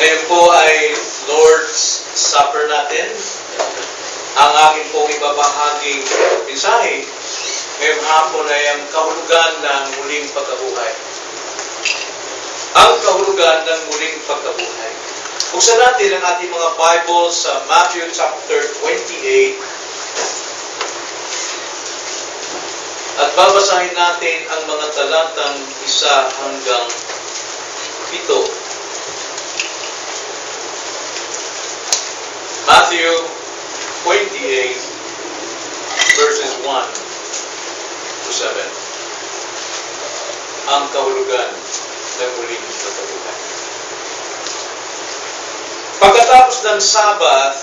Ngayon po ay Lord's Supper natin. Ang aking pong ibabahaging mensahe ngayong hapon ay ang kahulugan ng muling pagkabuhay. Ang kahulugan ng muling pagkabuhay. Buksan natin ang ating mga Bible sa Matthew chapter 28 at babasahin natin ang mga talatang 1 hanggang 7. Matthew 28 verses 1 to 7. Ang kahulugan ng muling pagkabuhay. Pagkatapos ng Sabat,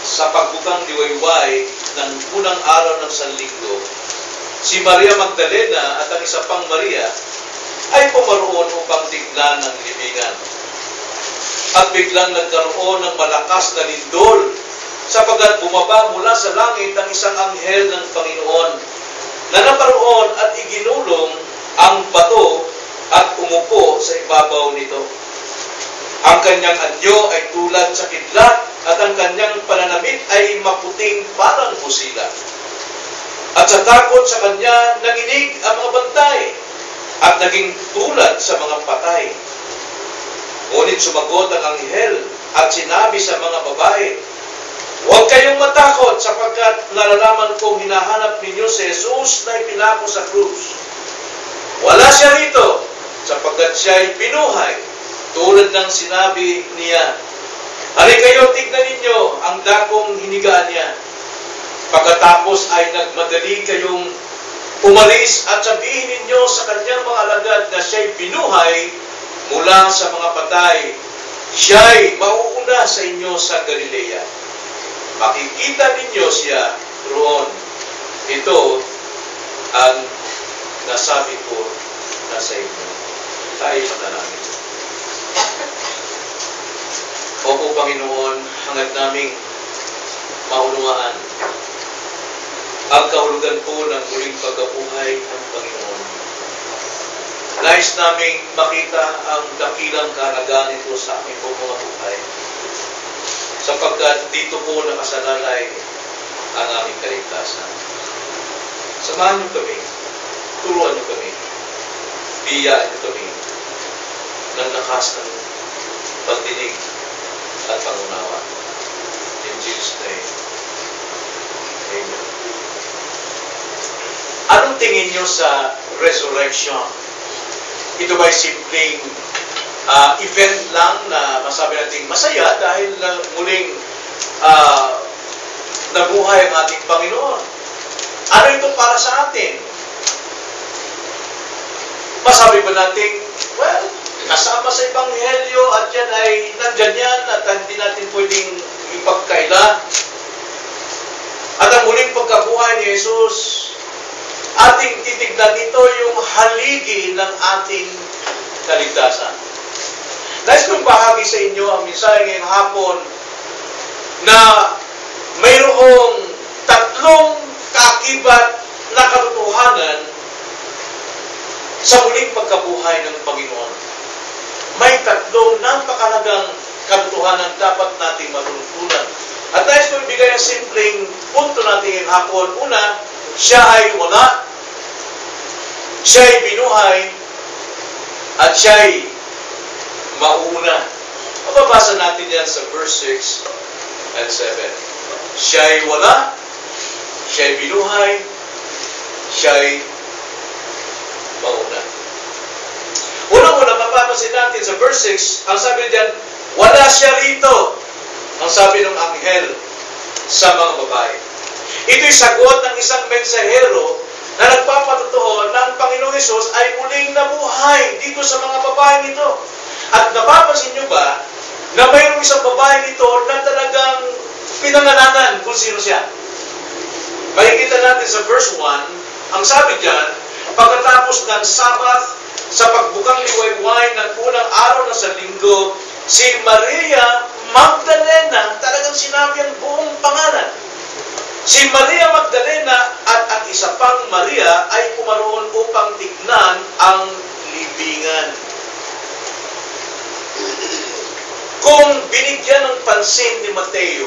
sa pagbukang liwayway ng unang araw ng Sanlinggo, si Maria Magdalena at ang isa pang Maria ay pumaroon upang tignan ang libingan. At biglang nagkaroon ng malakas na lindol, sapagkat bumaba mula sa langit ang isang anghel ng Panginoon na naparoon at iginulong ang bato at umupo sa ibabaw nito. Ang kanyang anyo ay tulad sa kidlat at ang kanyang pananamit ay maputing parang busila. At sa takot sa kanya, nanginig ang mga bantay at naging tulad sa mga patay. Ngunit sumagot ang anghel at sinabi sa mga babae, "Huwag kayong matakot sapagkat nalalaman kong hinahanap ninyo si Jesus na ipinako sa krus. Wala siya rito sapagkat siya ay binuhay tulad ng sinabi niya. Halika kayo, tignan ninyo ang dakong hinigaan niya." Pagkatapos ay nagmadali kayong umalis at sabihin ninyo sa kanyang mga alagad na siya'y binuhay mula sa mga patay. Siya'y mauuna sa inyo sa Galilea. Makikita ninyo siya roon. Ito ang nasabi ko na sa inyo. Tayo manalangin. Opo, Panginoon, hangad naming maunawaan ang kahulugan po ng muling pagkabuhay ng Panginoon. Nais naming makita ang dakilang kahalagaan nito sa aming po mga buhay. Sapagkat dito po nakasalalay ang aming kaligtasan. Samahan niyo kami, turuan niyo kami, biyaan niyo kami ng lakas ng pagdinig at pangunawa. In Jesus' name, Amen. Anong tingin niyo sa resurrection? Ito ba'y simpleng event lang na masabi natin masaya dahil muling nabuhay ang ating Panginoon? Ano ito para sa atin? Masabi ba natin, well, kasama sa Ebanghelyo at yan ay nandyan yan at hindi natin pwedeng ipagkaila. At ang muling pagkabuhay ni Jesus, ating titignan ito yung haligi ng ating kaligtasan. Nais kong bahagi sa inyo ang mensahe ngayong hapon na mayroong tatlong kaakibat na katotohanan sa muling pagkabuhay ng Panginoon. May tatlong napakalagang katotohanan dapat nating matutunan. At nais kong ibigay ang simpleng punto natin ngayong hapon. Una, siya ay wala, siya ay binuhay, at siya ay mauna. Mababasa natin yan sa verse 6 and 7. Siya ay wala, siya ay binuhay, siya ay mauna. Unang-una, mapapansin natin sa verse 6, ang sabi diyan, wala siya rito, ang sabi ng anghel sa mga babae. Ito'y sagot ng isang mensahero na nagpapatotoo na ang Panginoong Hesus ay muling nabuhay dito sa mga babae nito. At napapansin nyo ba na mayroong isang babae nito na talagang pinangalanan kung sino siya? Makikita natin sa verse 1, ang sabi diyan, pagkatapos ng Sabat, sa pagbukang liwayway ng unang araw ng Sanlinggo, si Maria Magdalena, talagang sinabi ang buong pangalan. Si Maria Magdalena at ang isa pang Maria ay pumaroon upang tignan ang libingan. kung binigyan ng pansin ni Mateo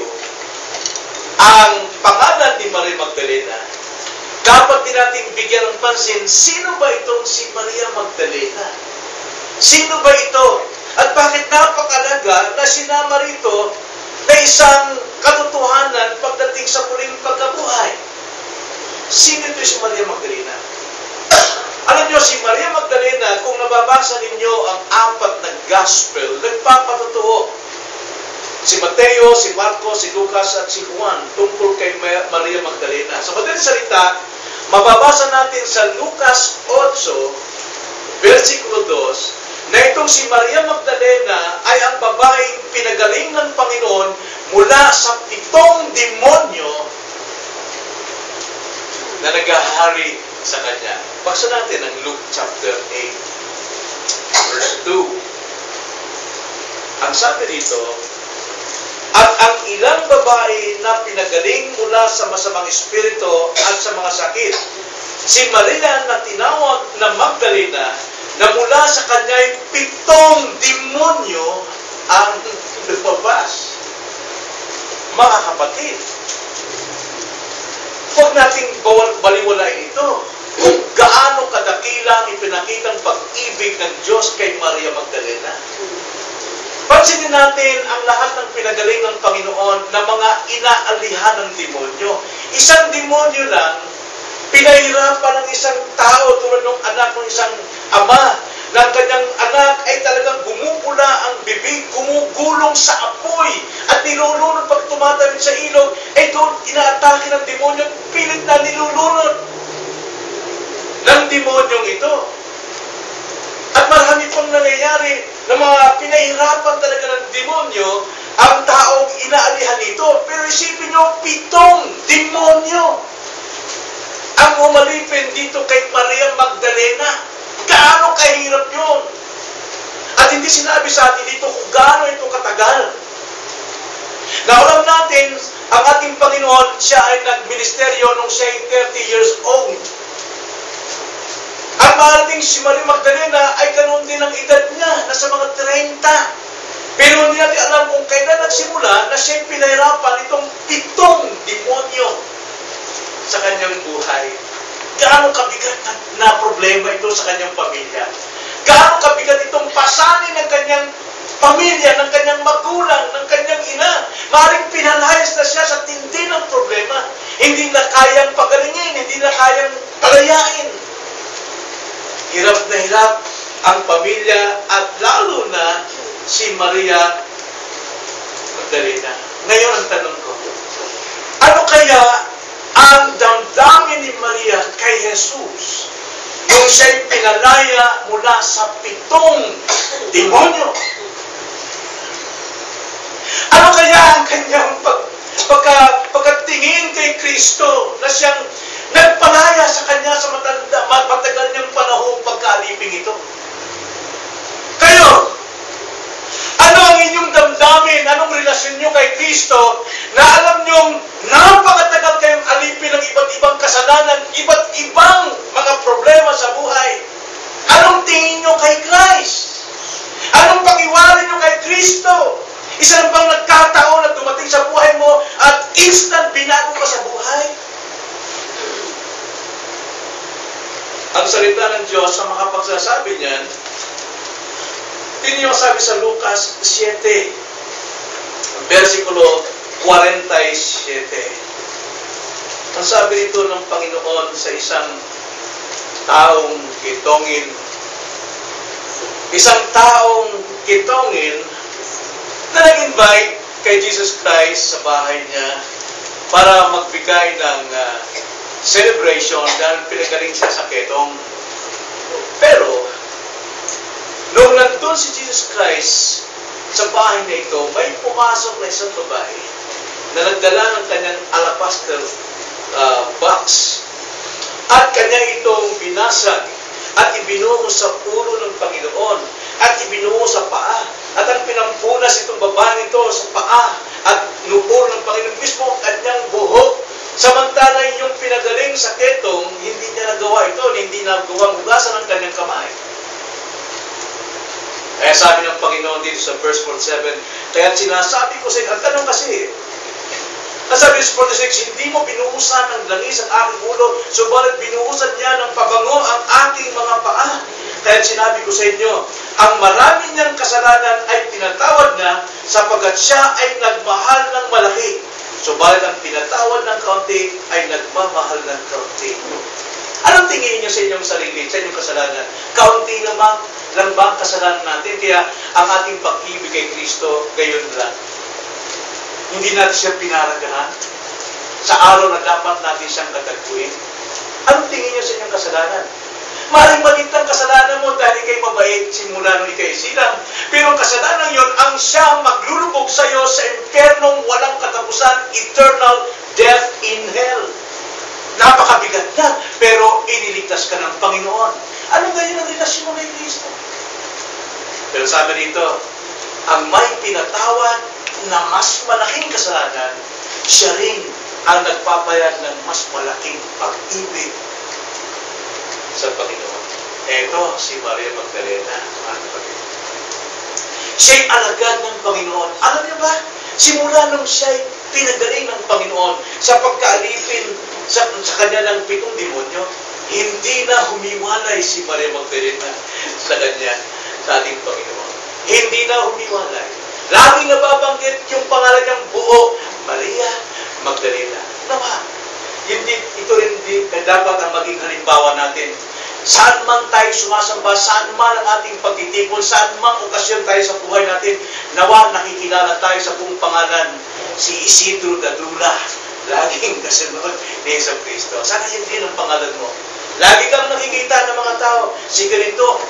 ang pangalan ni Maria Magdalena, dapat din natin bigyan ng pansin, sino ba itong si Maria Magdalena? Sino ba ito? At bakit napakalaga na sinama rito na isang katotohanan pagdating sa muling pagkabuhay? Sino ito si Maria Magdalena? Alam niyo, si Maria Magdalena, kung nababasa ninyo ang 4 na gospel, nagpapatotoo. Si Mateo, si Marcos, si Lucas, at si Juan tungkol kay Maria Magdalena. Sa madaling salita, mababasa natin sa Lucas 8, versikulo 2, na itong si Maria Magdalena ay ang babaeng pinagaling ng Panginoon mula sa 7 demonyo na naghahari sa kanya. Baksa natin ang Luke chapter 8, verse 2. Ang sabi dito, at ang ilang babae na pinagaling mula sa masamang espiritu at sa mga sakit, si Maria na tinawag na Magdalena, na mula sa kanya'y 7 demonyo ang lumabas. Mga kapatid, huwag nating baliwalain ito. Kung gaano kadakila ang ipinakitang pag-ibig ng Diyos kay Maria Magdalena. Pansinin natin ang lahat ng pinagaling ng Panginoon na mga inaalihan ng demonyo. Isang demonyo lang, pinahirapan ng isang tao tulad ng anak ng isang ama, na ang kanyang anak ay talagang gumupula ang bibig, gumugulong sa apoy, at nilulunod pag tumatawid sa ilog, ay doon inaatake ng demonyo, pilit na nilulunod ng demonyong ito. At marami pang nangyayari na mga pinahirapan talaga ng demonyo ang taong inaalihan nito. Pero isipin nyo, 7 demonyo ang umalipin dito kay Maria Magdalena. Gaano kahirap yun? At hindi sinabi sa atin dito kung gaano ito katagal. Na alam natin, ang ating Panginoon, siya ay nagministeryo nung siya ay 30 years old. At maaaring si Maria Magdalena ay ganoon din ang edad niya, nasa mga 30. Pero hindi natin alam kung kailan nagsimula na siya pinahirapan itong 7 demonyo sa kanyang buhay. Gaano kabigat na problema ito sa kanyang pamilya. Gaano kabigat itong pasanin ng kanyang pamilya, ng kanyang magulang, ng kanyang ina. Maaaring pinalayas na siya sa tindi ng problema. Hindi na kayang pagalingin, hindi na kayang palayain. Hirap na hirap ang pamilya at lalo na si Maria Magdalena. Ngayon ang tanong ko, ano kaya ang damdamin ni Maria kay Jesus nung siya'y pinalaya mula sa 7 demonyo? Ano kaya ang kanyang pagkatingin kay Kristo na siyang nagpalaya sa kanya sa matagal niyang panahong pagkaalipin ito? Kayo, ano ang inyong damdamin? Anong relasyon niyo kay Kristo na alam niyong napakatagal kayong alipin ng iba't ibang kasalanan, iba't ibang mga problema sa buhay? Anong tingin niyo kay Christ? Anong pakiwari niyo kay Kristo? Isa lang bang nagkataon na dumating sa buhay mo at instant binago ka sa buhay? Ang salita ng Diyos ang makapagsasabi niyan, yun yung sabi sa Lucas 7, versikulo 47. Ang sabi dito ng Panginoon sa isang taong kitongin. Isang taong kitongin na nag-invite kay Jesus Christ sa bahay niya para magbigay ng celebration dahil pinagaling siya sa ketong. Pero, nung nandun si Jesus Christ sa bahay na ito, may pumasok na isang babae na nagdala ng kanyang alabaster box at kanya itong binasag at ibinuho sa ulo ng Panginoon at ibinuho sa paa at ang pinampunas itong babae nito sa paa at nupor ng Panginoon mismo ang kanyang buhok. Samantala yung pinagaling sa ketong, hindi niya nagawa ito, hindi nagawang hugasan ng kanyang kamay. Kaya sabi ng Panginoon dito sa verse 47, kaya sinasabi ko sa inyo, ang tanong kasi, nasabi sa 46, hindi mo binuhusan ng langis ang aking ulo, subalit binuhusan niya ng pabango ang aking mga paa. Kaya sinabi ko sa inyo, ang marami niyang kasalanan ay pinatawad niya sapagkat siya ay nagmahal ng malaki. Subalit ang pinatawad ng kaunti ay nagmamahal ng kaunti. Anong tingin niyo sa inyong sarili, sa inyong kasalanan? Kaunti lang ba ang kasalanan natin? Kaya ang ating pag-ibig kay Kristo, gayon lang. Hindi natin siya pinaragahan sa araw na dapat natin siyang katagpuin. Anong tingin niyo sa inyong kasalanan? Maring maliit ang kasalanan mo dahil ikay mabait simula nung ikay silang. Pero ang kasalanan yon ang siyang maglulubog sa iyo sa impyernong walang katapusan, eternal death in hell. Napakabigat na, pero iniligtas ka ng Panginoon. Ano ganyan ang relasyon mo kay Kristo? Pero sabi dito, ang may pinatawad na mas malaking kasalanan, siya rin ang nagpapayag ng mas malaking pag-ibig sa Panginoon. Eto, si Maria Magdalena. Siya'y alagad ng Panginoon. Alam niyo ba? Simula nung siya'y pinagaling ng Panginoon sa pagkaalipin sa kanya ng 7 demonyo, hindi na humiwalay si Maria Magdalena sa kanya, sa ating Panginoon. Hindi na humiwalay. Laging nababanggit yung pangalan niyang buo, Maria Magdalena. Naman, ito rin dapat ang maging halimbawa natin. Saan man tayo sumasamba, saan man ang ating pagtitipon, saan man okasyon tayo sa buhay natin, nawa nakikilala tayo sa buong pangalan, si Isidro Dadula. Laging kasunod ni Yesu Kristo. Sana yun din ang pangalan mo. Lagi kang nakikita ng mga tao, si ganito,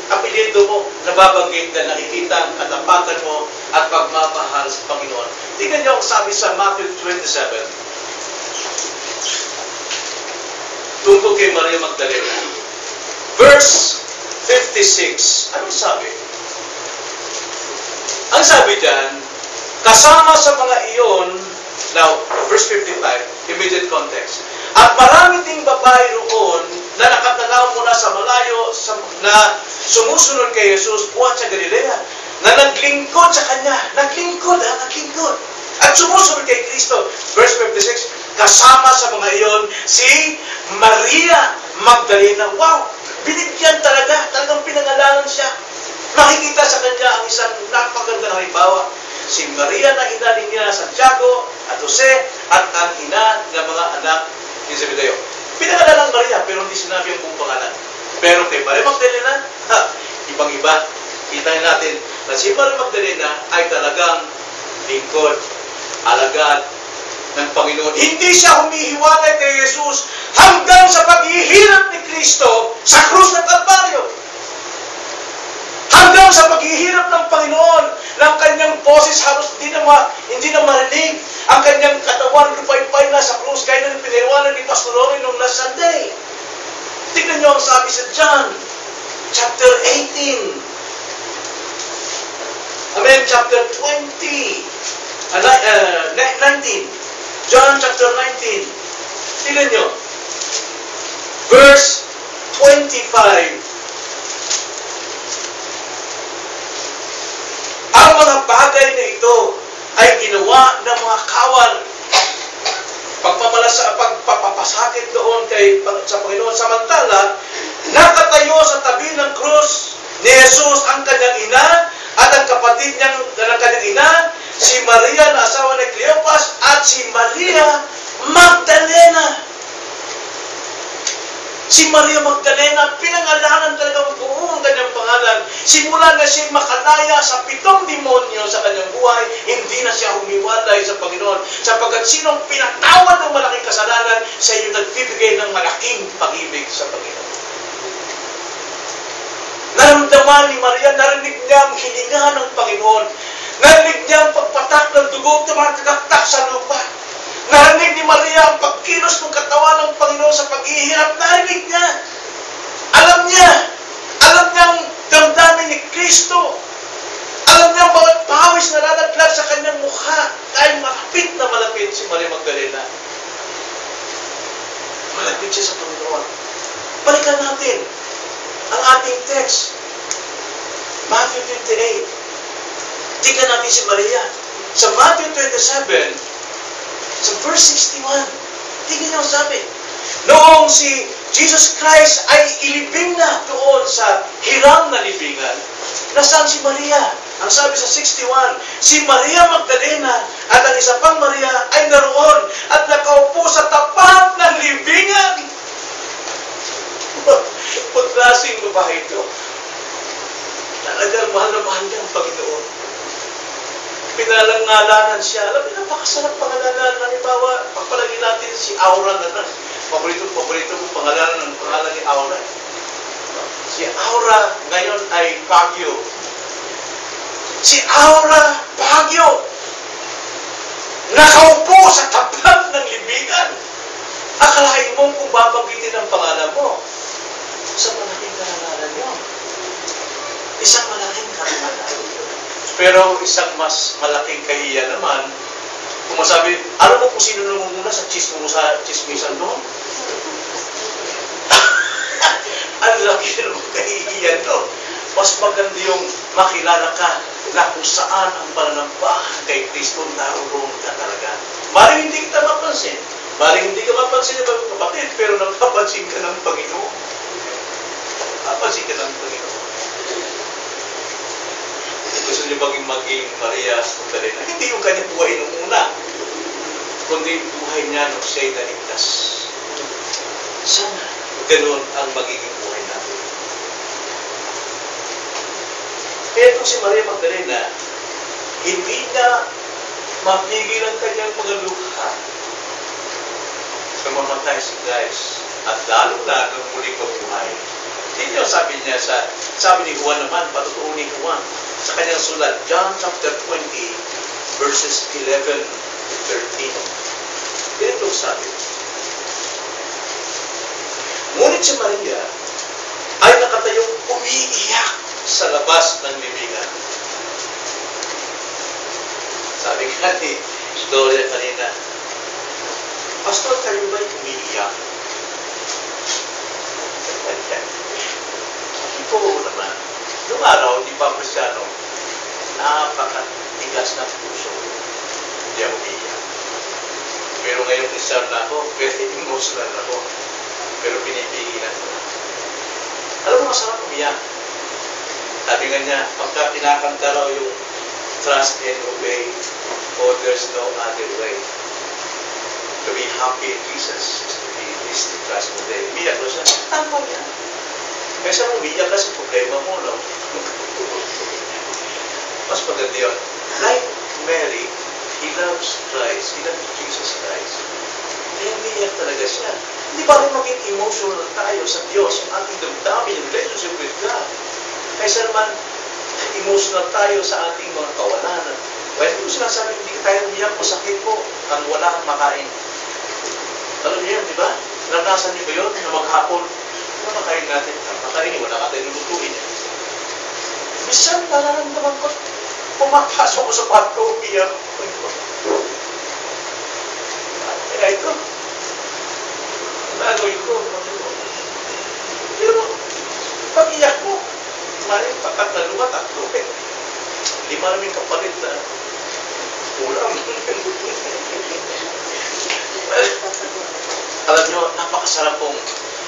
apelyido mo, nababanggit na nakikita ang katapatan mo at pagmamahal sa Panginoon. Tingnan niyo ang sabi sa Matthew 27. Tungkol kay Maria Magdalena. Verse 56. Anong sabi? Ang sabi dyan, kasama sa mga iyon, now, verse 55, immediate context. At marami ding babae roon na nakatanaw mula sa malayo na sumusunod kay Jesus buhat sa Galilea, na naglingkod sa Kanya. Naglingkod. At sumusunod kay Kristo. Verse 56, kasama sa mga iyon si Maria Magdalena. Wow! Binigyan talagang pinangalanan siya. Makikita sa kanya ang isang napaganda na halimbawa. Si Maria na ina ni Santiago at Jose at ang ina ng mga anak ni Zebedeo. Pinangalanan ng Maria pero hindi sinabi ang buong pangalan. Pero kay Maria Magdalena, ibang-iba. Kita natin na si Maria Magdalena ay talagang lingkod, alagad ng Panginoon. Hindi siya humihiwalay kay Jesus hanggang sa paghihirap ni Kristo sa krus ng Kalbaryo. Hanggang sa paghihirap ng Panginoon, ng kanyang boses halos hindi na marinig. Ang kanyang katawan lupay-pay na sa krus, kaya nang piniriwanan ni Pastor Rory nung last Sunday. Tignan niyo ang sabi sa John, chapter 18. Chapter 20. 19. John chapter 19. Tignan nyo. Verse 25. Ang mga bagay na ito ay ginawa ng mga kawal. Pagpapasakit doon sa Panginoon. Samantala, nakatayo sa tabi ng krus ni Jesus ang kanyang ina at ang kapatid niyang ng kanyang ina, si Maria na asawa ni Cleopas at si Maria Magdalena. Si Maria Magdalena, pinangalanan talaga buong kanyang pangalan. Simula na siya makalaya sa 7 demonyo sa kanyang buhay, hindi na siya humiwalay sa Panginoon. Sapagkat sinong pinatawad ng malaking kasalanan, sa iyo nagbibigay ng malaking pag-ibig sa Panginoon. Naramdaman ni Maria, narinig niya ang hininga ng Panginoon. Narinig niya ang pagpatak ng dugo na matagaktak sa lupa. Narinig ni Maria ang pagkilos ng katawan ng Panginoon sa paghihirap. Narinig niya. Alam niya ang damdamin ni Kristo. Alam niya ang bawat pawis na lalaglag sa kanyang mukha dahil malapit si Maria Magdalena. Malapit siya sa Panginoon. Balikan natin ang ating text. Matthew Matthew 28. Tingnan natin si Maria. Sa Matthew 27, sa verse 61, tingnan niyo ang sabi. Noong si Jesus Christ ay ilibing na doon sa hirang na libingan, nasaan si Maria? Ang sabi sa 61, si Maria Magdalena at ang isa pang Maria ay naroon at nakaupo sa tapat ng libingan. Pagklaseng babae ito. Talagang mahal na mahal niya ang Panginoon. Pinalangalanan siya. Alam niyo, napakasarap pangalanan. Halimbawa, pagpalagay natin si Aura na paborito ko pangalan ni Aura. Si Aura ngayon ay Baguio. Si Aura Baguio. Nakaupo sa tapat ng libingan. Akalain mo kung babanggitin ang pangalan mo. Isang malaking karangalan yun. Isang malaking karangalan. Pero isang mas malaking kahiya naman, kung masabi, alam mo kung sino namumuna sa chismisan doon? Ang laki ng kahihiyan doon. Mas maganda yung makilala ka na kung saan ang pananampahan kay Kristo naroon ka talaga. Maring hindi kita mapansin. Maring hindi ka mapansin ng mga kapatid, pero nagpapansin ka ng Panginoon. Napansin ka ng Panginoon. Gusto niyo maging Maria Magdalena? Hindi yung kanyang buhay nung una, kundi buhay niya nung siya'y naligtas. Sana ganun ang magiging buhay natin. Kaya itong si Maria Magdalena, hindi na mapigil ang kanyang mga luha. Namamatay si Christ. At lalo na nung muling mabuhay. Hindi sabi niya sabi ni Juan naman, patutuo ni Juan, sa kanyang sulat, John chapter 20, verses 11 to 13. Ganito sabi. Ngunit si Maria ay nakatayong umiiyak sa labas ng libingan. Sabi nga ni Gloria kanina, Pastor, kayo ba'y umiiyak? Oo naman. Noong araw, di pa Kristyano, napakatigas ng puso. Hindi ako umiiyak. Pero ngayon Kristyano na ako, very emotional ako. Pero pinipigilan ko na. Alam mo, masarap umiyak. Sabi nga niya, pagka pinakanta raw yung trust and obey, there's no other way. To be happy in Jesus is to trust and obey. Umiyak ko siya. Tama yan. Kaysa umiyak ka sa problema mo, no? Mas maganda yun. Like Mary, he loves Christ. He loves Jesus Christ. Kaya umiyak talaga siya. Hindi ba rin maging emotional tayo sa Diyos, ang ating damdamin, yung relationship with God? Kaysa naman, emotional tayo sa ating mga kawalan. Kaya kung sinasabi, hindi tayo umiyak, masakit po, ang wala kang makain. Alam niyo yan, di ba? Naranasan niyo ba yun na maghapon? Ano makain natin? Makain, wala ka tayo lulutuin. Minsan, nararamdaman ko, pumapasok ko sa kwarto, umiyak. Kaya ito, nagawin ko. Pero, pag-iyak mo, maring pagkataluwa, tatlo. 5 namin kapalit na ulam. Alam nyo, napakasarap pong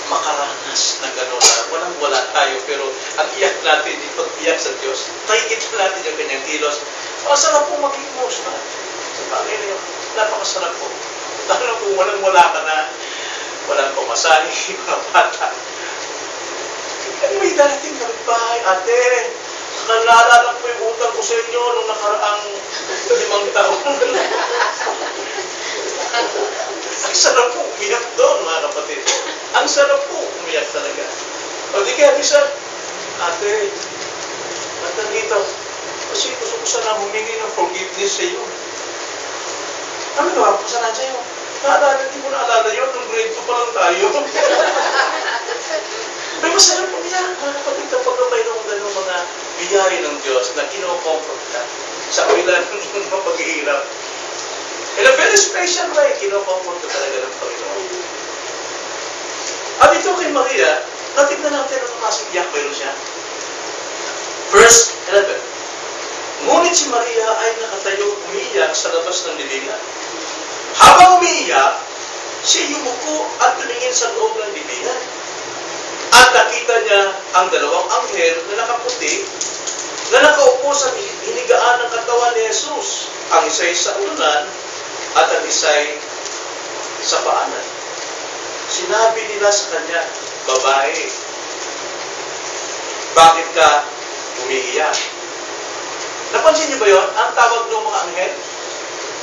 makaranas ng gano'n na walang-wala tayo, pero ang iyak natin, yung pag-iyak sa Diyos, nakikita natin yung kanyang kilos. Masarap pong maging emotional. Sa bagay na yun, napakasarap po. Lalo kung walang-wala ka na, walang pamasahe, mga bata. May darating kami bahay, ate, naalala ko yung utang ko sa inyo nung nakaraang 5 taon. Ang sarap po umiyak doon, mga kapatid. Ang sarap po umiyak talaga. O di kaya, bisa, ate, nandito, kasi gusto ko sana humingi ng forgiveness sa iyo. Ano ba? Pasanan sa iyo? Naalala, hindi mo naalala yun, nung grade 2 pa lang tayo. May masarap umiyak, mga kapatid, kapag mayroong ganong mga biyaya ng Diyos na kino-comfort ka sa kabila ng mga paghihirap. In a very special way, kino-comfort ka talaga ng Panginoon. At ito kay Maria, natignan natin ang klaseng iyak mayroon siya. First 11. Ngunit si Maria ay nakatayo umiiyak sa labas ng libingan. Habang umiiyak, siya yumuko at tumingin sa loob ng libingan. At nakita niya ang dalawang anghel na nakaputi na nakaupo sa hinigaan ng katawan ni Jesus. Ang isa'y sa unan at ang isa'y sa paanan. Sinabi nila sa kanya, babae, bakit ka umiiyak? Napansin niyo ba yun? Ang tawag ng mga anghel?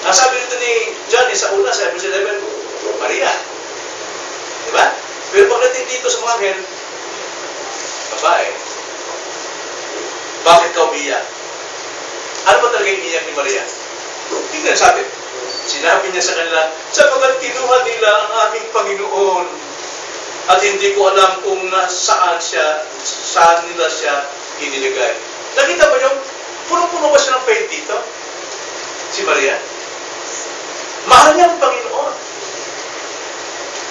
Nasabi nito ni John sa una, sa verse 11, Maria. Diba? Pero pagdating dito sa mga anghel, babae, bakit ka umiiyak? Ano ba talaga yung iyak ni Maria? Tingnan sabi. Sinabi niya sa kanila, sapagkat kinuha nila ang aming Panginoon at hindi ko alam kung saan nila siya inilagay. Nakita ba yung punong-puno ba siya ng faith dito? Si Maria? Mahal niya ang Panginoon.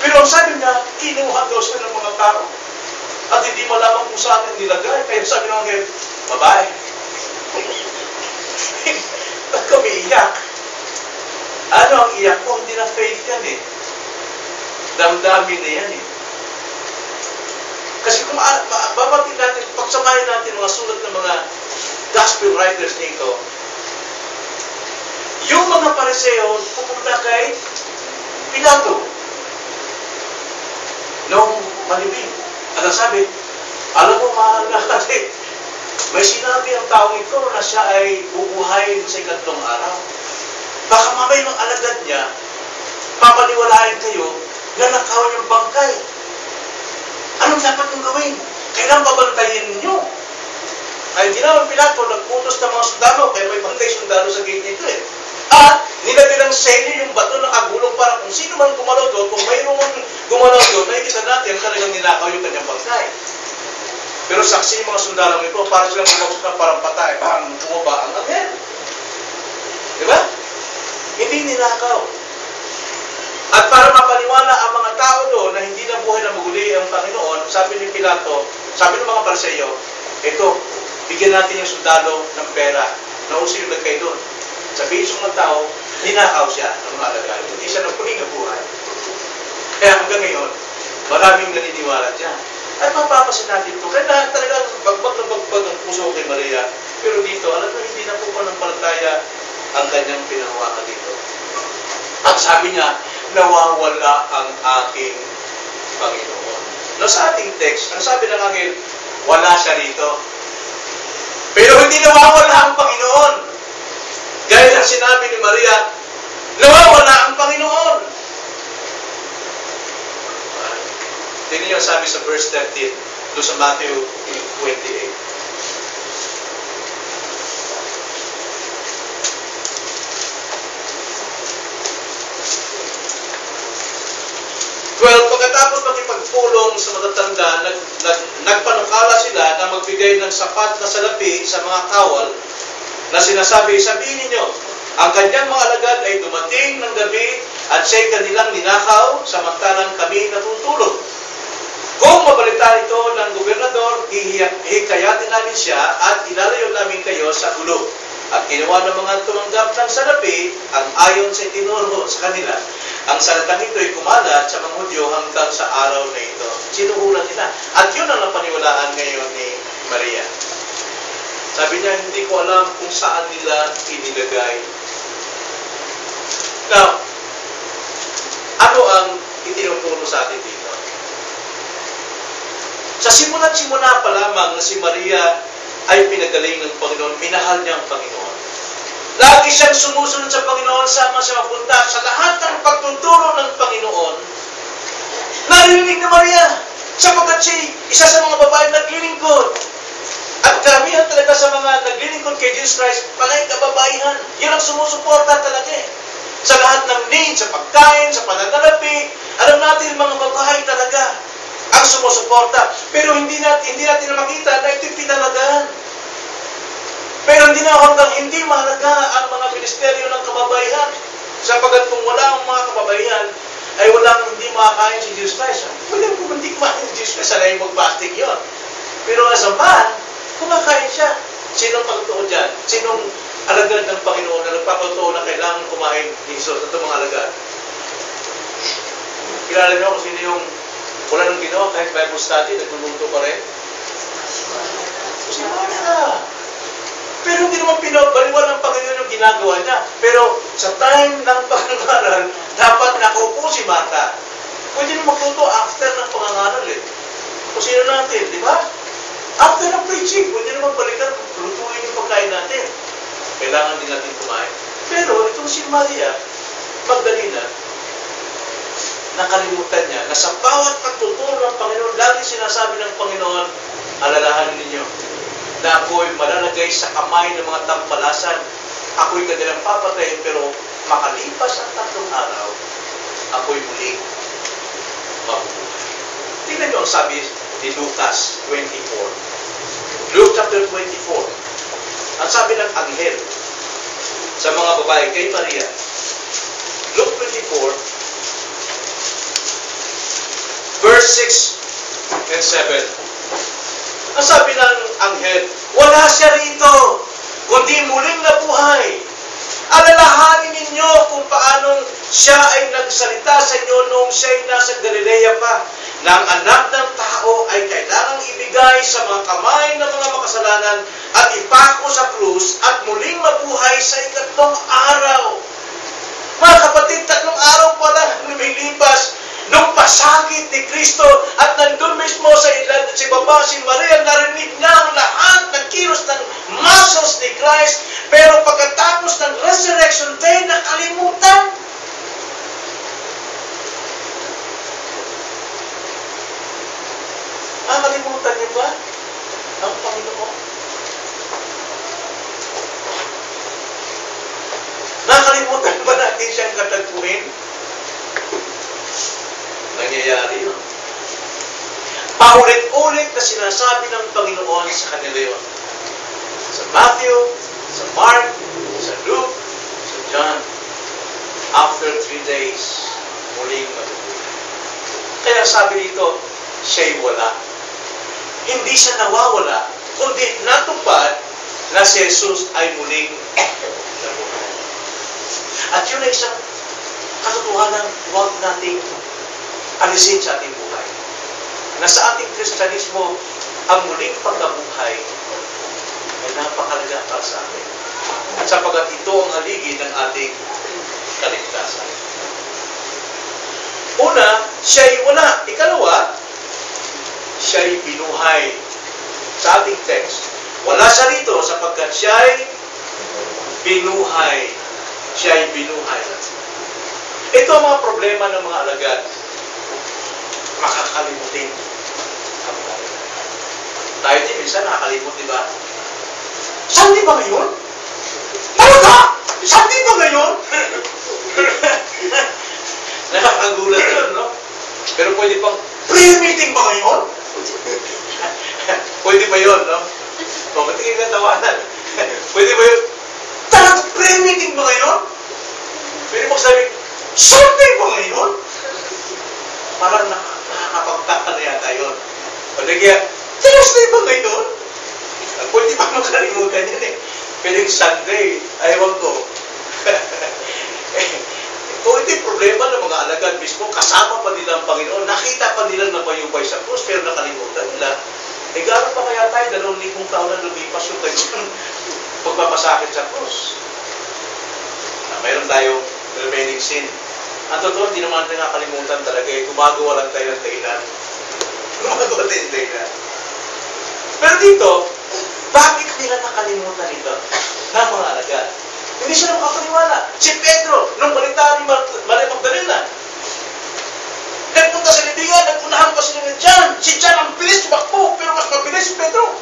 Pero ang sabi niya, kinuha daw siya ng mga tao at hindi malaman kung saan nilagay. Kaya sabi ng anghel, babae. Ba't ka umiiyak? Ano ang iyak ko? Hindi na faith yan eh. Damdamin na yan eh. Kasi kung babatin natin, pagsamahin natin mga sulat ng mga gospel writers dito, yung mga pariseo pupunta kay Pilato noong malibing. At ang sabi, alam mo mahal na kasi, may sinabi ang taong ito na siya ay bubuhayin sa ikatlong araw. Baka mamay ng alagad niya, papaniwalain kayo na nakawin yung bangkay. Anong dapat niyong gawin? Kailangan pabantayin ninyo. Ay hindi naman Pilato, nagputos ng mga sundalo, kaya may bantay sundalo sa gate nito eh. At nilagyan ng selyo yung bato ng agulong para kung sino man gumalaw doon, kung mayroong gumalaw doon, nakikita natin talagang nilakaw yung kanyang bangkay. Pero saksi yung mga sundalo ito, para silang bumagsak ng parang patay, parang bumaba ang anghel. Diba? Hindi nilakaw. At para mapaniwala ang mga tao doon na hindi na buhay na maguli ang Panginoon, sabi ni Pilato, sabi ng mga pariseo, ito, bigyan natin yung sundalo ng pera na uso yung nagkay doon. Sabihin sa mga tao, ninakaw siya ng mga alagad. Hindi siya nagpuling na buhay. Kaya hanggang ngayon, maraming naniniwala dyan. At mapapasin natin ito. Kaya talagang bagbag ng bagbag ang puso kay Maria. Pero dito, alam mo, hindi na po pananampalataya ang kanyang pinahawakan dito. At sabi niya, nawawala ang aking Panginoon. No, sa ating text, ang sabi ng anghel, wala siya rito. Pero hindi nawawala ang Panginoon. Gaya ng sinabi ni Maria, nawawala ang Panginoon. Tingnan niyo sabi sa verse 13, doon sa Matthew 28. Well, pagkatapos makipagpulong sa matatanda, nagpanukala sila na magbigay ng sapat na salapi sa mga kawal na sinasabi, sabihin ninyo, ang kanyang mga alagad ay dumating ng gabi at siya'y kanilang ninakaw samantalang kami natutulog. Kung mabalitaan ito ng gobernador, hikayatin namin siya at ilalayo namin kayo sa gulo. At ginawa ng mga tumanggap ng salapi ang ayon sa tinuro sa kanila. Ang salitang ito ay kumalat sa mga Hudyo hanggang sa araw na ito. Sinuhulan nila. At yun ang napaniwalaan ngayon ni Maria. Sabi niya, hindi ko alam kung saan nila inilagay. Now, ano ang itinuturo sa atin dito? Sa simula't-simula pa lamang na si Maria ay pinagaling ng Panginoon, minahal niya ang Panginoon. Lagi siyang sumusunod sa Panginoon, sama siya mapunta sa lahat ng pagtuturo ng Panginoon. Narinig ni Maria, sapagkat siya isa sa mga babae naglilingkod. At karamihan talaga sa mga naglilingkod kay Jesus Christ, palay kababaihan. Yan ang sumusuporta talaga eh. Sa lahat ng need, sa pagkain, sa pananalapi, alam natin mga babae talaga ang sumusuporta. Pero hindi natin na makita na ito'y pinalagaan. Pero hindi na hanggang hindi mahalaga ang mga ministeryo ng kababaihan. Sapagkat kung wala ang mga kababaihan, ay walang hindi makakain si Jesus Christ. Pwede kung hindi kumakain si Jesus Christ, sanay mag-fasting yun. Pero as a man, kumakain siya. Sino nagpapatotoo dyan? Sinong alagad ng Panginoon na nagpapatotoo na kailangan kumain ni Jesus at itong mga alagad? Kilala niyo kung sino yung wala nang ginawa kahit Bible study, nagluluto pa rin? Si Martha. Pero hindi naman pinabaliwan ng Panginoon yung ginagawa niya. Pero sa time ng pangangaral, dapat nakaupo si Martha. Pwede na magluto after ng pangangaral eh. Kung sino natin, di ba? After ng preaching, pwede naman balikan, lutuin yung pagkain natin. Kailangan din natin kumain. Pero itong si Maria Magdalena, nakalimutan niya na sa bawat pagtuturo ng Panginoon, lagi sinasabi ng Panginoon, alalahanin ninyo na ako'y malalagay sa kamay ng mga tampalasan. Ako'y kanilang papatayin, pero makalipas ang 3 araw, ako'y muling mabubuhay. Tingnan niyo ang sabi ni Lucas 24. Luke chapter 24. Ang sabi ng anghel sa mga babae kay Maria. Luke 24, verse 6 and 7. Ang sabi ng anghel, wala siya rito, kundi muling nabuhay. Alalahanin ninyo kung paanong siya ay nagsalita sa inyo noong siya ay nasa Galilea pa, na ang anak ng tao ay kailangang ibigay sa mga kamay ng mga makasalanan at ipako sa krus at muling mabuhay sa 3 araw. Mga kapatid, 3 araw pa lang lumilipas nung pasakit ni Kristo at nandun mismo sa ilan at si baba, si Maria, narinig niya ang lahat ng kilos ng muscles ni Christ, pero pagkatapos ng resurrection day, nakalimutan. Nakalimutan niyo ba ang Panginoon? Nakalimutan ba natin siyang katagpuin? Nangyayari yun. Paulit-ulit na sinasabi ng Panginoon sa kanila yun. Sa Matthew, sa Mark, sa Luke, sa John. After 3 days, muling matutunan. Kaya sabi dito, siya'y wala. Hindi siya nawawala, kundi natupad na si Jesus ay muling nabuhay. At yun ay isang katotohanan huwag nating alisin sa ating buhay. Na sa ating Kristyanismo, ang muling pagkabuhay ay napakalaga para sa atin. At sapagat ito ang haligi ng ating kaligtasan. Una, siya'y wala. Ikalawa, siya'y binuhay. Sa ating text, wala siya rito sapagkat siya'y binuhay. Siya'y binuhay. Ito ang mga problema ng mga alagad. Makakalimutin. Tayo din, minsan nakakalimut, di ba? Sunday ba ngayon? Talaga? Sunday ba ngayon? Nakakagulat yun, no? Pero pwede pang, prayer meeting ba ngayon? Pwede ba yun, no? O, matigil ka tawanan. Pwede ba yun? Talaga, prayer meeting ba ngayon? Pwede mo sabi, Sunday ba ngayon? Parang nakakapagtaka na yata yun. O, kaya, Thursday ba ngayon? Pwede pa makalimutan yan eh. Pwedeng Sunday, ayaw ko. Kung ito yung problema ng mga alagad mismo, kasama pa nila ang Panginoon, nakita pa nila na mayubay sa krus, pero nakalimutan nila. Eh, gano'n pa kaya tayo, 2,000 taon na lumipas yung kanyang pagpapasakit sa krus. Mayroon tayong remaining sin. Ang totoo, hindi naman natin nakalimutan talaga eh. Gumagawa lang tayo ng dahilan. Gumagawa tayo ng dahilan. Pero dito, bakit nila nakalimutan ito ng mga alagad? Hindi sila makapaniwala. Si Pedro, nung balita ni Maria Magdalena, nagpunta sa libingan, nagpunahan pa sila ng John. Si John ang bilis tumakbo, pero mas mabilis si Pedro.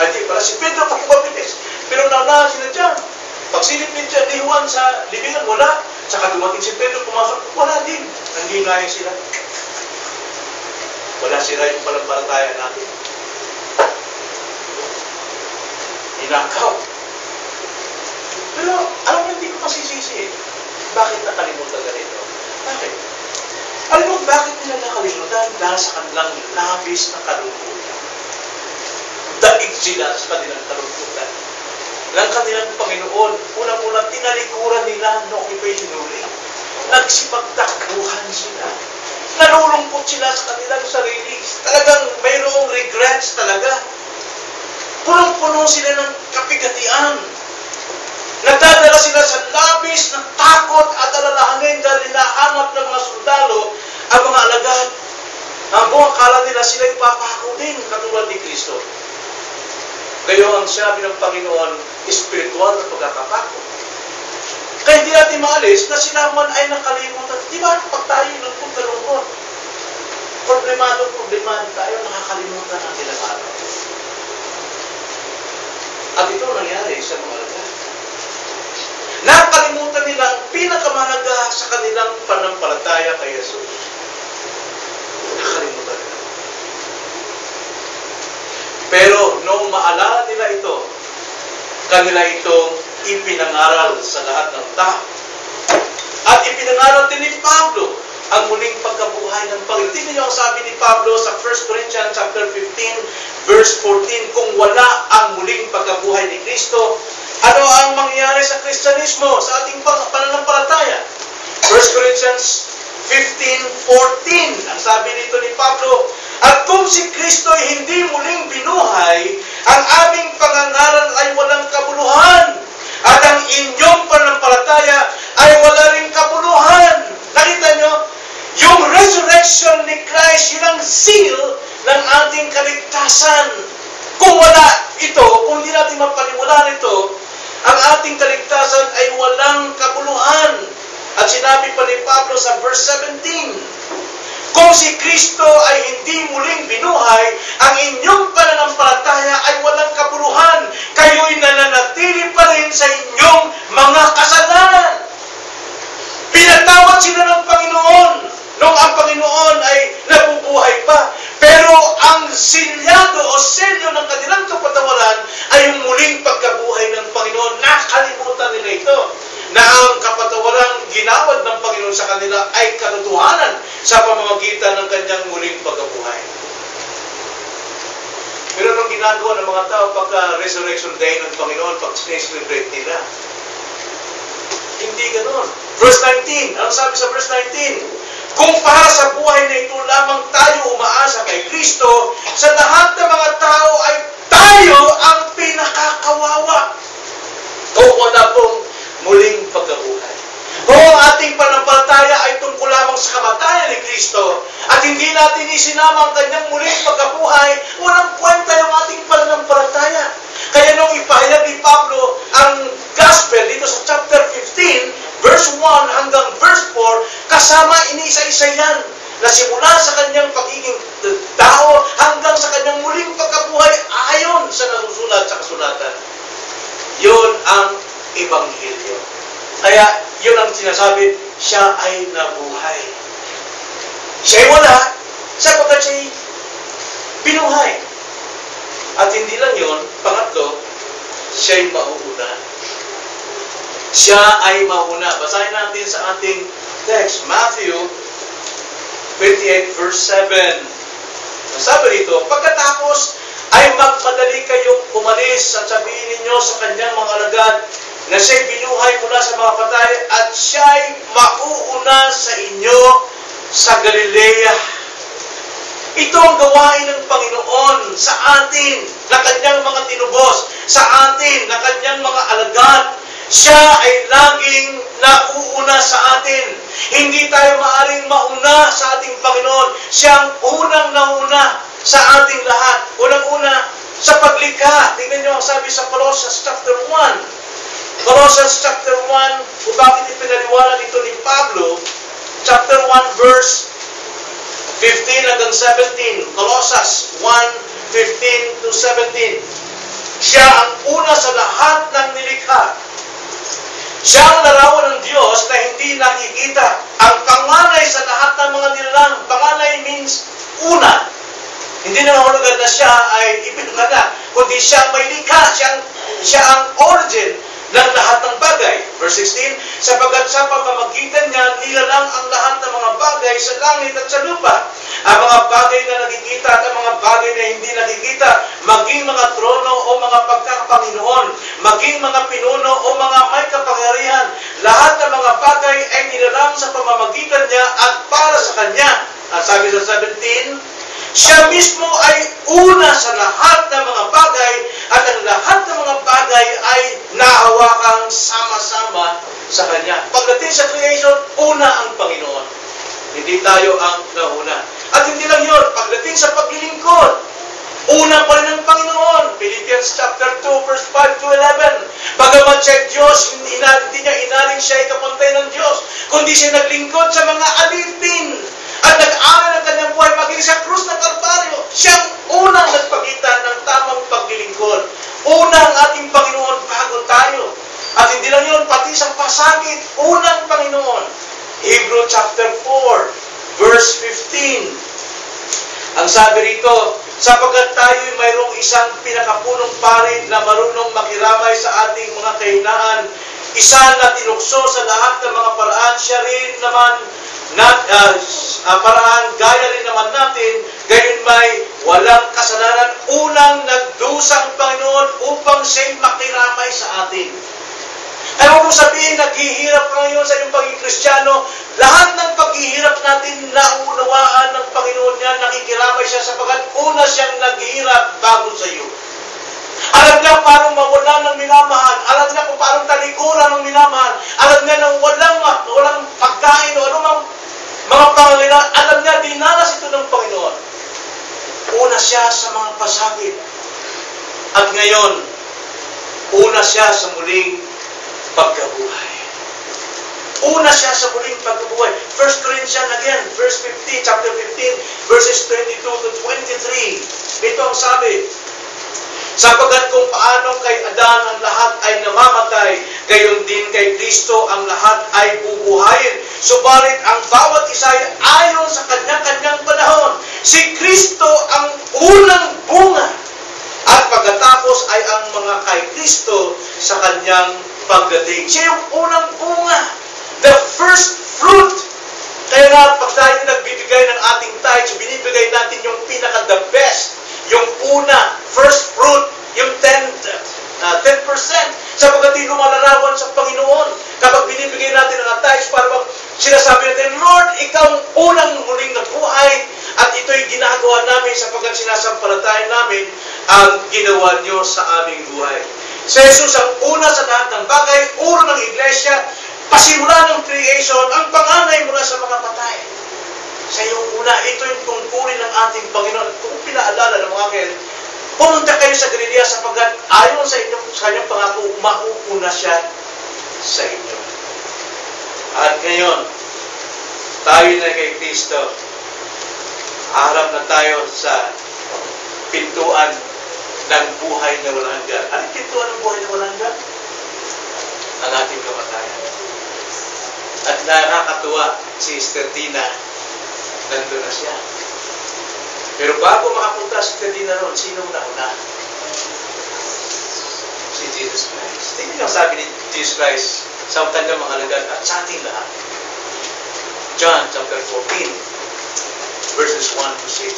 Ay, di pala si Pedro pa mabilis. Pero naunahan sila John. Pagsilip ni John, ni Juan sa libingan, wala. Saka dumating si Pedro, pumasok, wala din. Nanghingayin sila. Wala sila yung palambalatayan natin. Inakaw. Pero, alam mo, hindi ko masisisi eh. Bakit nakalimutan ka rito? Bakit? Alam mo, bakit nila nakalimutan? Dahil sa kanilang labis na kalungkutan. Daig sila sa kanilang kalungkutan. ng kanilang Panginoon. Unang-unang tinalikuran nila noong ito'y hinuli. Nagsipagtakbuhan sila. Nalulungkot sila sa kanilang sarili. Talagang mayroong regrets talaga. Punong-puno sila ng kapigatian. Nagdadala sila sa labis ng takot at alalahanin dahil hinahanap ng mga sundalo ang mga alagad. Ang buong akala nila sila ipapako din katulad ni Kristo. Gayon ang sinabi ng Panginoon, espiritual na pagkakapako. Kaya hindi natin maalis na sila man ay nakalimutan. Di ba pag tayo lungkot, problemado tayo, nakakalimutan ang ilang araw. At ito nangyari sa mga alagad. Nakalimutan nila ang pinakamahalaga sa kanilang panampalataya kay Jesus. Nakalimutan nila. Pero noong maalala nila ito, kanila itong ipinangaral sa lahat ng tao. At ipinangaral din ni Pablo ang muling pagkabuhay ng Panginoon. Tingnan niyo ang sabi ni Pablo sa 1 Corinthians chapter 15, verse 14, kung wala ang muling pagkabuhay ni Kristo, ano ang mangyayari sa Kristyanismo, sa ating pananampalataya? 1 Corinthians 15:14, ang sabi nito ni Pablo, at kung si Kristo ay hindi muling binuhay, ang aming pangangaral ay walang kabuluhan, at ang inyong pananampalataya ay wala ring kabuluhan. Nakita nyo? Yung resurrection ni Christ, yun ang seal ng ating kaligtasan. Kung wala ito, kung hindi natin mapaniwalaan ito, ang ating kaligtasan ay walang kabuluhan. At sinabi pa ni Pablo sa verse 17, kung si Kristo ay hindi muling binuhay, ang inyong pananampalataya ay walang kabuluhan. Kayo'y nananatili pa rin sa inyong mga kasalanan. Pinatawad sila ng Panginoon nung ang Panginoon ay nabubuhay pa. Pero ang silyado o selyo ng kanilang kapatawaran ay yung muling pagkabuhay ng Panginoon. Nakalimutan nila ito, na ang kapatawaran ginawad ng Panginoon sa kanila ay katotohanan sa pamamagitan ng kanyang muling pagkabuhay. Pero anong ginagawa ng mga tao pagka Resurrection Day ng Panginoon, pag sineselebrate nila? Hindi ganoon. Verse 19, ano sabi sa verse 19? Kung para sa buhay na ito lamang tayo umaasa kay Kristo, sa lahat ng mga tao ay tayo ang pinakakawawa. Kung wala pong muling pagkabuhay. Kung ang ating panampalataya ay tungkol lamang sa kamatayan ni Kristo, at hindi natin isinama ang kanyang muling pagkabuhay, walang kwenta yung ating pananampalataya. Kaya nung ipahayag ni Pablo ang gospel dito sa chapter 15, verse 1 hanggang verse 4, kasama iniisa-isa yan, na simula sa kanyang pagiging tao hanggang sa kanyang muling pagkabuhay ayon sa nasusulat sa kasulatan. Yun ang Ebanghelyo. Kaya yun ang sinasabi, siya ay nabuhay. Siya'y wala, sapagkat siya'y binuhay. At hindi lang yun, pangatlo, siya'y mauuna. Siya ay mauna. Basahin natin sa ating text, Matthew 28 verse 7. Sabi rito, pagkatapos ay magmadali kayong umalis at sabihin ninyo sa kanyang mga alagad na siya'y binuhay mula sa mga patay at siya'y mauuna sa inyo sa Galilea. Ito ang gawain ng Panginoon sa atin na kanyang mga tinubos, sa atin na kanyang mga alagad. Siya ay laging nauuna sa atin. Hindi tayo maaring mauna sa ating Panginoon. Siya ang unang nauna sa ating lahat. Unang-una sa paglikha. Tingnan niyo ang sabi sa Colossians chapter 1. Colossians chapter 1, kung bakit ipinaliwanag ito ni Pablo, chapter 1 verse 15 hanggang 17. Colossians 1:15 to 17. Siya ang una sa lahat ng nilikha. Siya ang larawan ng Diyos na hindi nakikita. Ang panganay sa lahat ng mga nilalang. Panganay means una. Hindi na mahulugan na siya ay ipinanganak, kundi siya ang may likha. Siya ang origin ng lahat ng bagay. Verse 16, sapagkat sa pamamagitan niya, nilalang ang lahat ng mga bagay sa langit at sa lupa. Ang mga bagay na nakikita at ang mga bagay na hindi nakikita, maging mga trono o mga Panginoon, maging mga pinuno o mga may kapangyarihan. Lahat ng mga bagay ay nilalang sa pamamagitan niya at para sa Kanya. Ang sabi sa 17, siya mismo ay una sa lahat ng mga bagay at ang lahat ng mga bagay ay nahawakang sama-sama sa Kanya. Pagdating sa creation, una ang Panginoon. Hindi tayo ang nauna. At hindi lang yun, pagdating sa paglilingkod, una pa rin ang Panginoon. Philippians chapter 2, verse 5 to 11. Bagamat siya Diyos, hindi niya inaring siya ikapantay ng Diyos, kundi siya naglingkod sa mga alipin at nag-aral ng kanyang buhay maging sa krus ng Kalbaryo. Siyang unang nagpagitan ng tamang paglilingkod. Una ang ating Panginoon bago tayo. At hindi lang yun, pati sa pasakit, unang Panginoon. Hebrew chapter 4, verse 15. Ang sabi rito, sapagkat tayo'y mayroong isang pinakapunong pari na marunong makiramay sa ating mga kahinaan, isa na tinukso sa lahat ng mga paraan, siya rin naman paraan, gaya rin naman natin, gayon may walang kasalanan, unang nagdusang Panginoon upang siya'y makiramay sa atin. Ay huwag mo sabihin, naghihirap ka ngayon sa iyong pagiging Kristiyano. Lahat ng paghihirap natin, naunawaan ng Panginoon niya, nakikiramay siya sapagat una siyang naghihirap bago sa iyo. Alam niya parang mawala ng minamahal. Alam niya kung parang talikuran ng minamahal. Alam niya na walang pagkain o anumang mga pangangailangan. Alam niya, dinanas ito ng Panginoon. Una siya sa mga pasakit. At ngayon, una siya sa muling pagkabuhay. Una siya sa muling pagkabuhay. 1 Corinthians again, verse 15, chapter 15, verses 22 to 23. Ito ang sabi, sapagkat kung paano kay Adan ang lahat ay namamatay, gayon din kay Kristo ang lahat ay bubuhayin. Subalit ang bawat isa ay ayon sa kanya-kanyang panahon. Si Kristo ang unang bunga. At pagkatapos ay ang mga kay Kristo sa kanyang pagdating. Siya yung unang bunga. The first fruit. Kaya nga, pag tayo nagbibigay ng ating tithes, binibigay natin yung pinaka-the best. Yung una, first fruit, yung 10%. Sapagkat di lumalarawan sa Panginoon. Kapag binibigay natin ang tithes, para sinasabi natin, Lord, ikaw ang unang muling nabuhay at ito'y ginagawa namin sapagkat sinasampalatayan namin ang ginawa niyo sa aming buhay. Si Jesus ang una sa lahat ng bagay, ulo ng iglesia, pasimula ng creation, ang panganay mula sa mga patay. Sa iyong una, ito yung tungkulin ng ating Panginoon. Kung pinaalala ng mga akin, pumunta kayo sa Galilea sapagkat ayon sa kanyang pangako, mauuna siya sa inyo. At ngayon, tayo na kay Kristo. Harap na tayo sa pintuan ng buhay na walang hanggan. Anong pintuan ng buhay na walang hanggan? Ang ating kamatayan. At nakakatuwa, si Sister Tina, nandun na siya. Pero bago makapunta si Sister Tina ron, sino nauna? Si Jesus Christ. Tingnan ang sabi ni Jesus Christ sa kanyang mga alagad at sa ating lahat. John chapter 14, verses 1 to 6.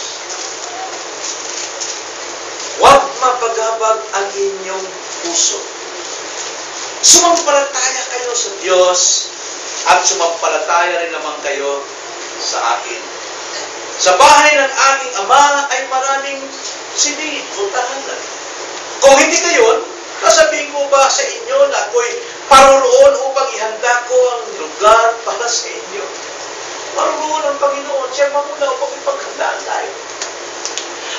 Huwag mapagabag ang inyong puso. Sumampalataya kayo sa Diyos at sumampalataya rin naman kayo sa akin. Sa bahay ng aking Ama ay maraming silid o tahanan. Kung hindi kayo, sasabihin ko ba sa inyo na ako'y paroroon upang ihanda ko ang lugar para sa inyo? Paroroon ang Panginoon, siya mamuna upang ipaghandaan tayo.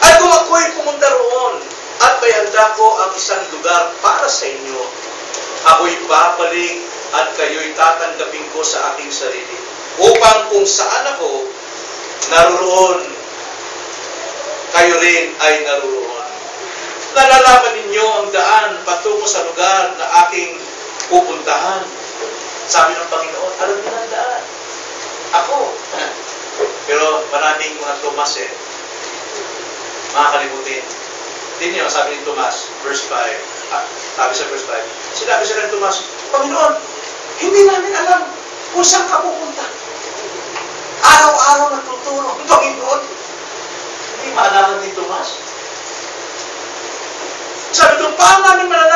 At kung ako'y pumunta roon at may handa ko ang isang lugar para sa inyo, ako'y babalik at kayo'y tatanggapin ko sa aking sarili, upang kung saan ako naroon, kayo rin ay naroon. Nalalaman ninyo ang daan patungo sa lugar na aking pupuntahan. Sabi ng Panginoon, alam niyo ang daan. Ako. Pero maraming mga Tomas makakalimutin. Hindi niyo, sabi ni Tomas, verse 5. Sabi sa verse 5. Sinabi sa ni Tomas, Panginoon, hindi namin alam kung saan ka pupunta. Araw-araw natuturo ang Panginoon. Hindi maalaman ni Tomas. Sabi doon, paano namin malalaman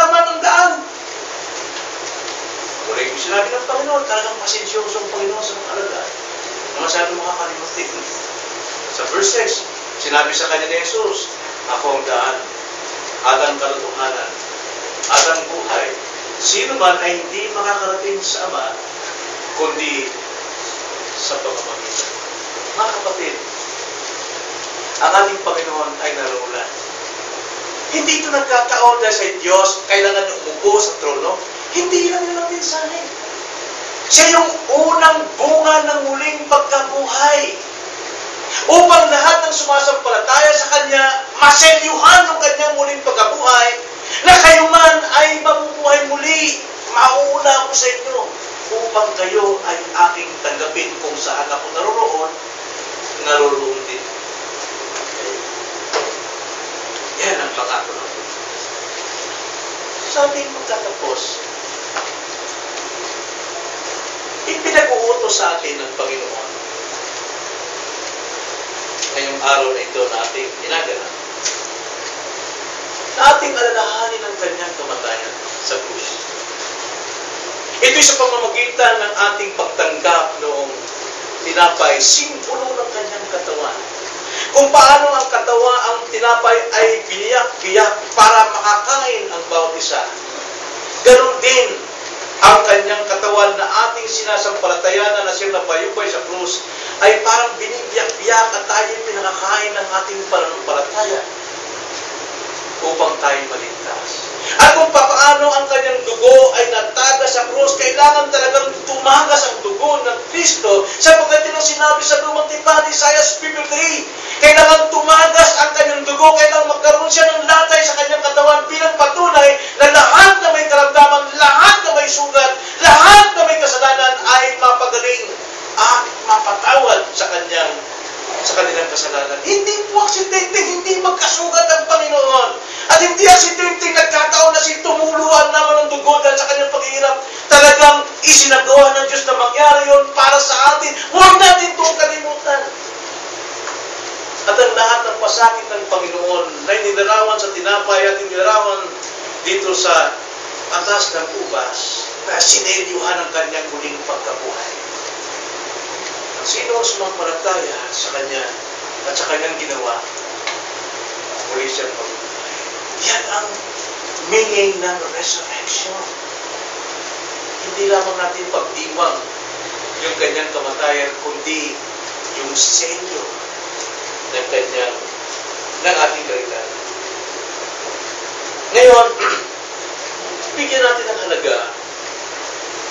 Verse 6, sinabi sa kanya ni Jesus, ako ang daan, at ang katotohanan, at ang buhay. Sino man ay hindi makakarating sa Ama, kundi sa pamamagitan. Mga kapatid, ang ating Panginoon ay naroon. Hindi ito nagkataon dahil sa Diyos kailangan umupo sa trono. Hindi lang yun ang mensahe. Siya yung unang bunga ng muling pagkabuhay. Upang lahat ng sumasampalataya sa Kanya, maselyuhan ng Kanyang muling pagkabuhay, na kayo man ay mabubuhay muli. Mauuna ako sa inyo upang kayo ay aking tanggapin kung saan ako naroon din. Yan ang pangako ng Diyos. Sa ating magtatapos, ipinag-uutos sa atin ng Panginoon ngayong araw na ito na ating ginagawa, na ating alalahanin ang Kanyang kamatayan sa krus. Ito'y sa pamamagitan ng ating pagtanggap noong tinapay, simbolo ng Kanyang katawan. Kung paano ang katawan, ang tinapay ay biniyak-biyak para makakain ang bawat isa. Ganon din ang Kanyang katawan na ating sinasampalatayanan na siyang napayupay sa krus ay parang binibiyak-biyak at tayo pinakakain ng ating pananampalataya upang tayo maligtas. At kung paano ang Kanyang dugo ay natagas sa krus, kailangan talagang tumagas ang dugo ng Kristo sapagkat yun ang sinabi sa Lumang Tipan, Isaiah 53. Kailangan tumagas ang Kanyang dugo, kailangan magkaroon siya ng latay sa Kanyang katawan bilang patunay na lahat na may karamdaman, lahat na may sugat, lahat na may kasalanan ay mapagaling at mapatawad sa kanilang kasalanan. Hindi po aksidente, hindi magkasugat ang Panginoon. At hindi aksidente nagkataon na si tumuluan naman ng dugo dahil sa kanyang paghihirap. Talagang isinagawa ng Diyos na mangyari yun para sa atin. Huwag natin itong kalimutan. At ang lahat ng pasakit ng Panginoon na inilarawan sa tinapay at inilarawan dito sa atas ng ubas na sinelyuhan ang kanyang muling pagkabuhay. Sino ang sumampalataya sa Kanya at sa Kanyang ginawa, muli siyang mabubuhay. Yan ang meaning ng resurrection. Hindi lamang natin pagdiwang yung Kanyang kamatayan, kundi yung selyo ng ating kaligtasan. Ngayon, bigyan natin ng halaga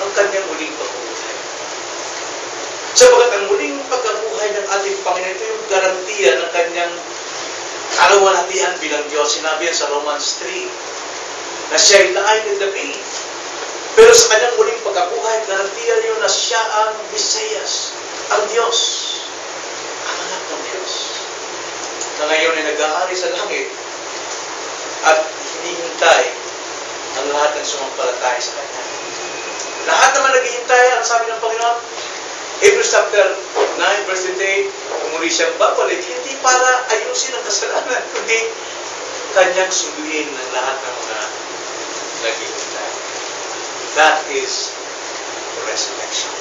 ang Kanyang muling pagkabuhay. Sabagat ang muling pagkabuhay ng ating Panginoon, ito yung garantiya ng Kanyang kalawalhatian bilang Diyos. Sinabi yan sa Romans 3, na siya ay laay ng dapi. Pero sa Kanyang muling pagkabuhay, garantiya niyo na siya ang Mesiyas, ang Diyos, ang anak ng Diyos, na ngayon ay nag-aari sa langit at hinihintay ang lahat ng sumampalataya sa Kanya. Lahat naman naghihintay, ang sabi ng Panginoon, Hebrews chapter 9, verse 28, muli siyang babalik, hindi para ayusin ang kasalanan, kundi Kanyang sunduin ng lahat ng mga naghihintay. That is the resurrection.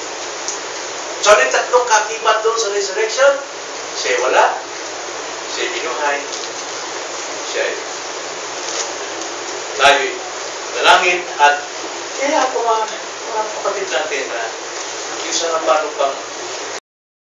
So, ano yung tatlong kakibat doon sa resurrection? Siya wala, siya binuhay, siya tayo'y nalangin, at kaya po mga kapatid natin na yung sa paano pang